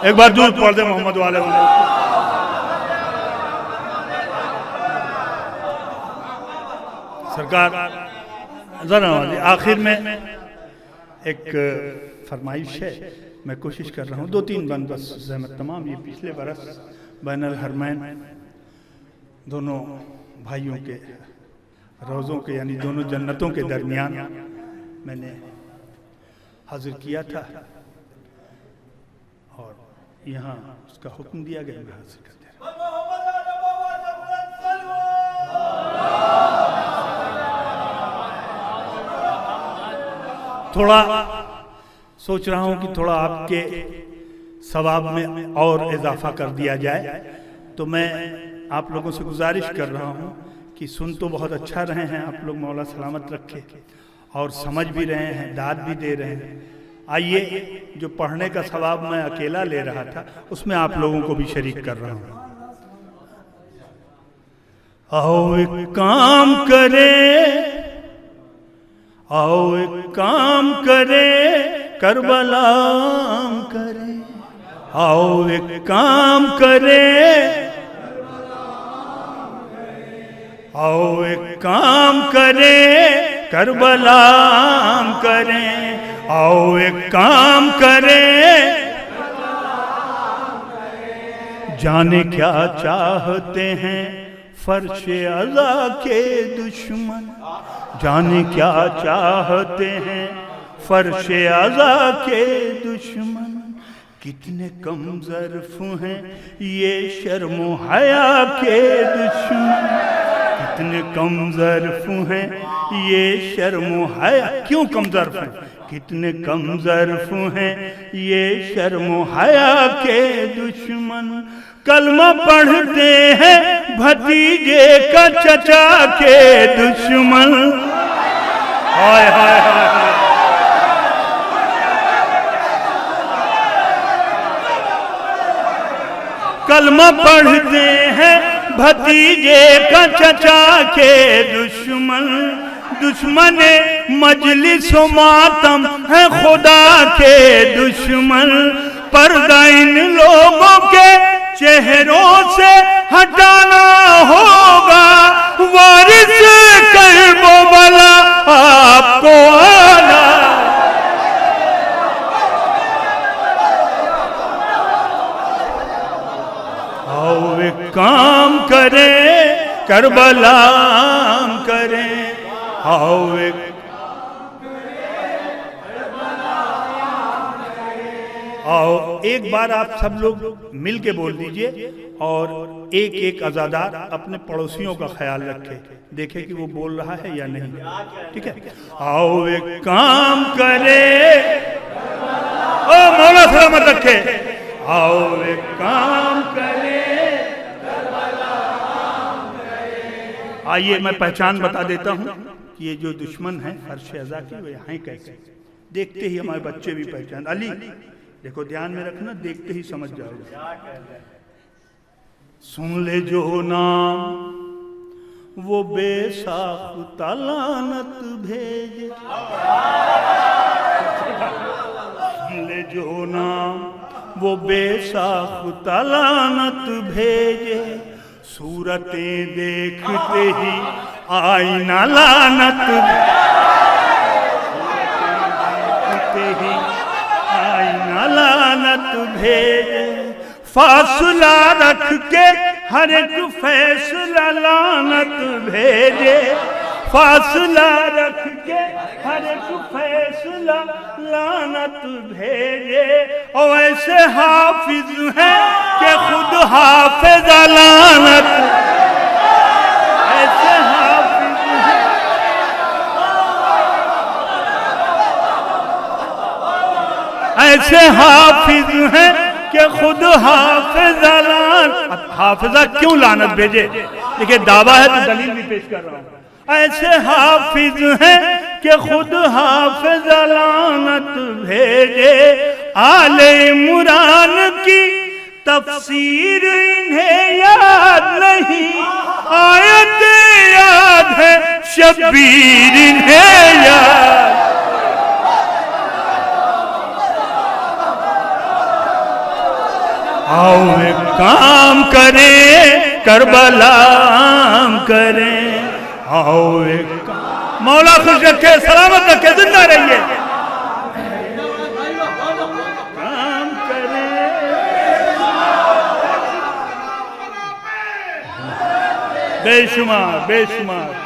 एक बार दूर पढ़ दे मोहम्मद वाले सरकार। जरा आखिर में एक फरमाइश है, मैं कोशिश कर रहा हूँ 2-3 बंद बस ज़हमत तमाम। ये पिछले बरस बैनुल हरमैन दोनों भाइयों के रोज़ों के यानी दोनों जन्नतों के दरमियान मैंने हाजिर किया था। और यहाँ उसका हुक्म दिया गया, मैं हासिल कर दे रहा हूं। थोड़ा सोच रहा हूं कि थोड़ा आपके सवाब में और इजाफा कर दिया जाए, तो मैं आप लोगों से गुजारिश कर रहा हूं कि सुन तो बहुत अच्छा रहे हैं आप लोग, मौला सलामत रखे, और समझ भी रहे हैं, दाद भी दे रहे हैं। आइए, जो पढ़ने का सवाब मैं अकेला ले रहा था उसमें आप लोगों को भी शरीक कर रहा हूं। आओ एक काम करे, आओ एक काम करे, करबलाम करे, आओ एक काम करे, आओ एक काम करे, करबलाम करें, आओ एक काम करें, जाने क्या चाहते हैं फर्शे अज़ा के दुश्मन, जाने क्या चाहते हैं फर्शे अज़ा के दुश्मन, कितने कम ज़र्फ़ हैं ये शर्मो हया के दुश्मन, कितने कम ज़र्फ़ हैं ये शर्मो हया, क्यों कम ज़र्फ़ हैं, कितने कम ज़र्फ़ हैं ये शर्मो हया के दुश्मन, कलमा पढ़ते हैं भतीजे का चचा के दुश्मन। हाय हाय हाय, कलमा पढ़ते हैं भतीजे का चचा के दुश्मन, दुश्मन मजलिस मातम है खुदा के दुश्मन, पर्दा इन लोगों के चेहरों से हटाना होगा, वारिस कल्बो वाला आपको आना। आओ एक काम करें, करबलाम करें, आओ एक आओ, एक बार आप सब लोग मिल के बोल दीजिए, और एक एक अज़ादार अपने पड़ोसियों का ख्याल रखे, देखे कि वो बोल रहा है या नहीं, ठीक है। आओ एक काम करे, ओ मौला सलामत रखे, आओ एक काम करे। आइए, मैं पहचान बता देता हूँ कि ये जो दुश्मन है फर्श अज़ा की, वो यहाँ कैसे, देखते ही हमारे बच्चे भी पहचान, अली देखो ध्यान में रखना, देखते ही समझ जाओगे। सुन ले जो नाम वो बेसाख्ता लानत भेजे, सुन ले जो नाम वो बेसाख्ता लानत भेजे, सूरतें देखते ही आईना लानत, देखते ही आईना लानत भेजे, फासला रख के हर एक फैसला लानत भेजे, फासला रख के हर एक फैसला लानत भेजे, और ऐसे हाफिज हैं कि खुद हाफिज लानत, ऐसे हाफिज हैं, ऐसे हाफिज हैं कि खुद हाफिजा लानत, हाफिजा क्यों लानत भेजे, देखिए दावा है तो दलील भी पेश कर रहा हूं, ऐसे हाफिज हैं कि खुद हाफिजा लानत भेजे, आले इमरान की तफसीर इन्हें याद नहीं, आयत याद है शब्बीर इन्हें याद, आओ एक काम करें, करबलाम करें, आओ एक मौला खुश रखे, सलामत रखे, जिंदा रहिए, काम करें, बेशुमार बेशुमार।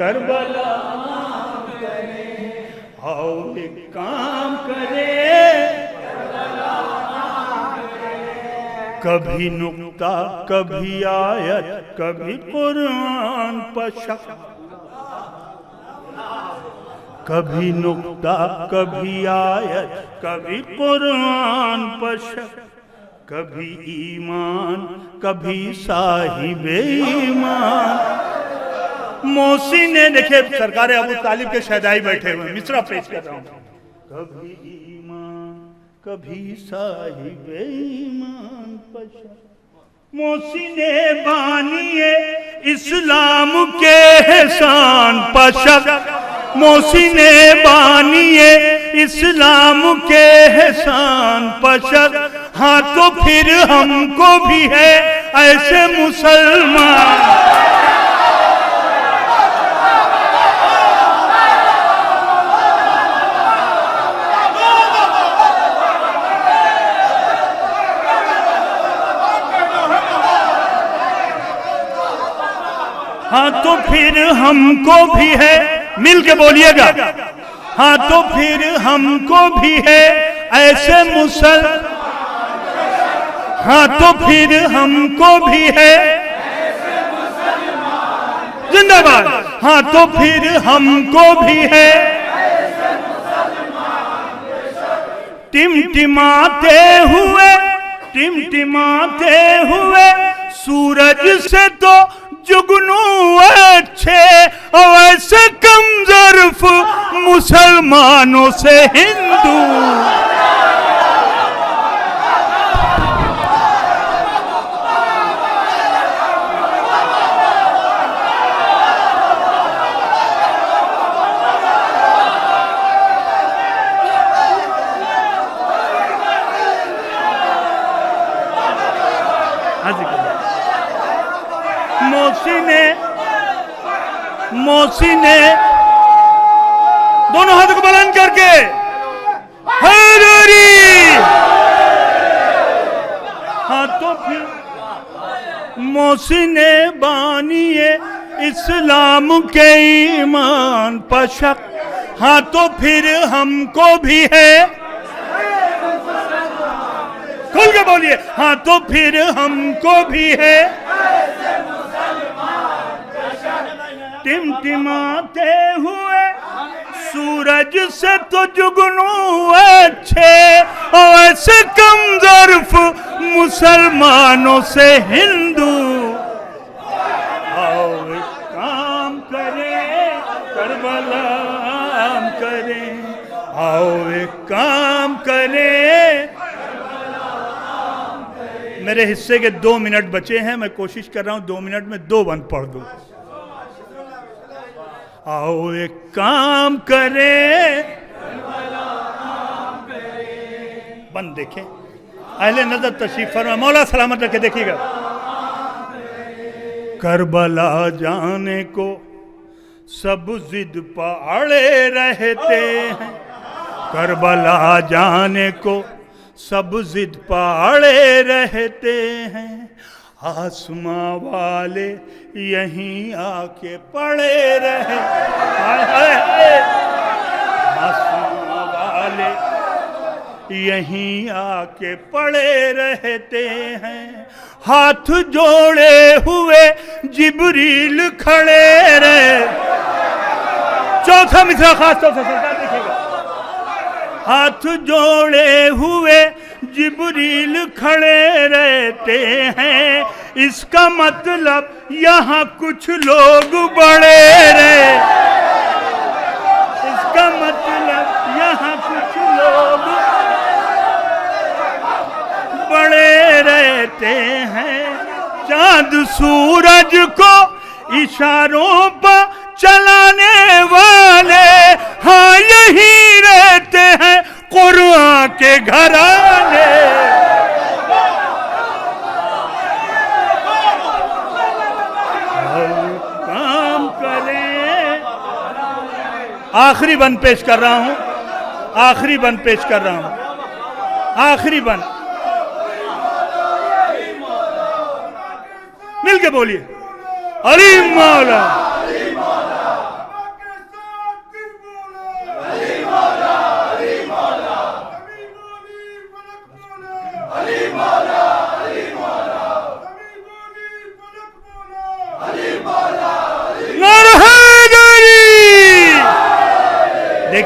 करबला आओ एक काम करें, कभी नुक्ता कभी आयत कभी कुरान पर शक, कभी नुक्ता कभी आयत कभी कुरान पर शक, कभी ईमान कभी साहिबे ईमान। मोहसिन ने देखे सरकार अबू तालिब के शहदाई बैठे हुए, मिसरा पेश कर रहा हूं। कभी ईमान कभी साहिबे ईमान पर शक, मोहसिन बानिए इस्लाम के एहसान पर शक, मोहसिन बानिए इस्लाम के एहसान पर शक। हाँ तो फिर हमको भी है ऐसे मुसलमान, हाँ तो फिर हमको भी है, मिल के बोलिएगा, हाँ तो फिर हमको भी है ऐसे मुसलमान, हाँ तो फिर हमको भी है जिंदाबाद, हाँ तो फिर हमको भी है टिमटिमाते हुए, टिमटिमाते हुए सूरज से तो जुगनू अच्छे, और ऐसे कमजोरफ मुसलमानों से हिंदू। मोहसिने दोनों हाथ को बुलंद करके हैदरी, हाँ तो फिर मोहसिने बानिए इस्लाम के ईमान पर शक, हाँ तो फिर हमको भी है, खुल के बोलिए, हाँ तो फिर हमको भी है टिमटिमाते हुए सूरज से तो जुगनू अच्छे, और ऐसे कमजोरफ मुसलमानों से हिंदू। आओ एक काम करें करबला करें, आओ एक काम करें। मेरे हिस्से के 2 मिनट बचे हैं, मैं कोशिश कर रहा हूं 2 मिनट में 2 बंद पढ़ दूं। आओ एक काम करें, बंद देखें, अहले नजर तशरीफ फरमा, मौला सलामत रखे, देखिएगा। करबला जाने को सब जिद पड़े रहते हैं, करबला जाने को सब जिद पड़े रहते हैं, आसमां वाले यहीं आके पड़े रहे, आसमां वाले यहीं आके पड़े रहते हैं, हाथ जोड़े हुए जिब्रील खड़े रहे। चौथा मिसरा खास तौर से सरकार देखिएगा, हाथ जोड़े हुए जिब्रील खड़े रहते हैं, इसका मतलब यहाँ कुछ लोग बड़े रहे, इसका मतलब यहाँ कुछ लोग बड़े रहते हैं। चांद सूरज को इशारों पर चलाने वाले, हाँ यही रहते हैं कुरान के घराने। काम करें, आखिरी बंद पेश कर रहा हूं, आखिरी बंद पेश कर रहा हूं, आखिरी बंद, मिल के बोलिए, अली मौला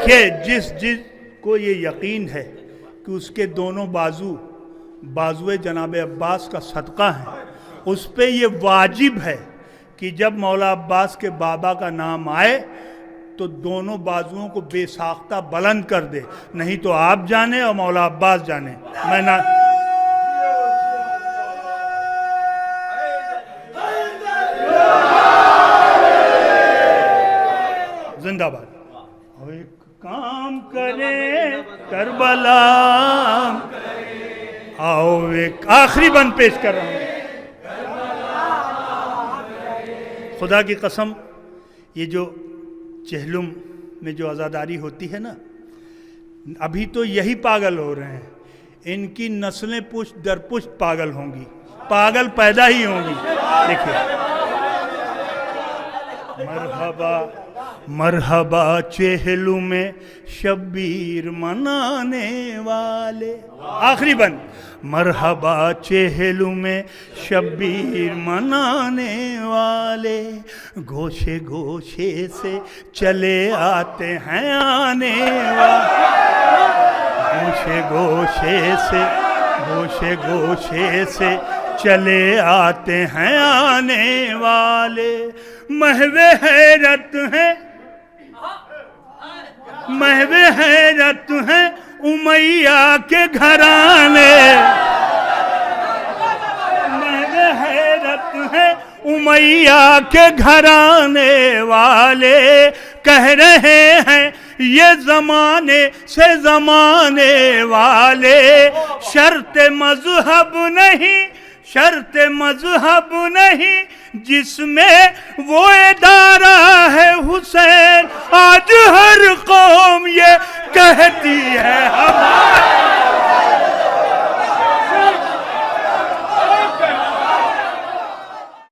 देखिए, जिस को ये यकीन है कि उसके दोनों बाजुए जनाब अब्बास का सदका है, उस पे ये वाजिब है कि जब मौला अब्बास के बाबा का नाम आए तो दोनों बाजुओं को बेसाख्ता बुलंद कर दे, नहीं तो आप जाने और मौला अब्बास जाने। मैं ना जिंदाबाद। और एक काम करे करबला, आओ एक आखिरी बंद पेश कर रहा हूं। खुदा की कसम, ये जो चहलुम में जो आज़ादारी होती है ना, अभी तो यही पागल हो रहे हैं, इनकी नस्लें पुश्त दर पुश्त पागल होंगी, पागल पैदा ही होंगी। देखिए, मरहबा मरहबा चेहलू में शब्बीर मनाने वाले, आखिरी बंद, मरहबा चेहलू में शब्बीर मनाने वाले, गोशे गोशे से चले आते हैं आने वाले, गोशे गोशे से चले आते हैं आने वाले, महवे हैरत हैं उमैया के घराने, महवे हैरत हैं उमैया के घराने वाले, कह रहे हैं ये जमाने से जमाने वाले, शर्त मजहब नहीं जिसमें वो इदारा है हुसैन, आज हर कौम ये कहती है हमारा।